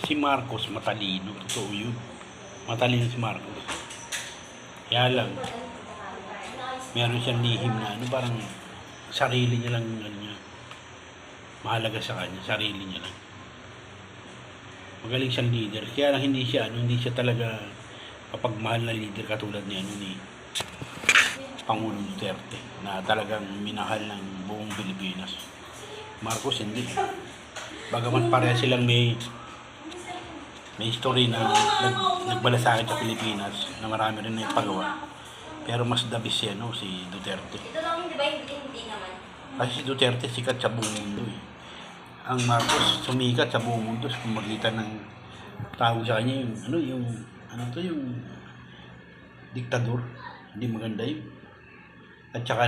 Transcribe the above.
Si Marcos matalino, totoo yun. Matalino si Marcos. Kaya lang, meron siyang lihim na parang sarili niya lang mahalaga sa kanya, sarili niya lang. Magaling siyang leader. Kaya lang hindi siya talaga kapagmahal na leader katulad ni Pangulong Duterte na talagang minahal ng buong Pilipinas. Marcos hindi. Bagaman pareha silang may history na nagbalasakit sa Pilipinas na marami rin na ipagawa. Pero mas the best si Duterte. Ito lang, di ba? Hindi naman. Kasi si Duterte sikat sa buong mundo eh. Ang Marcos sumikat sa buong mundo sa pamagitan ng tawag sa kanya yung diktador. Hindi maganda yun. At saka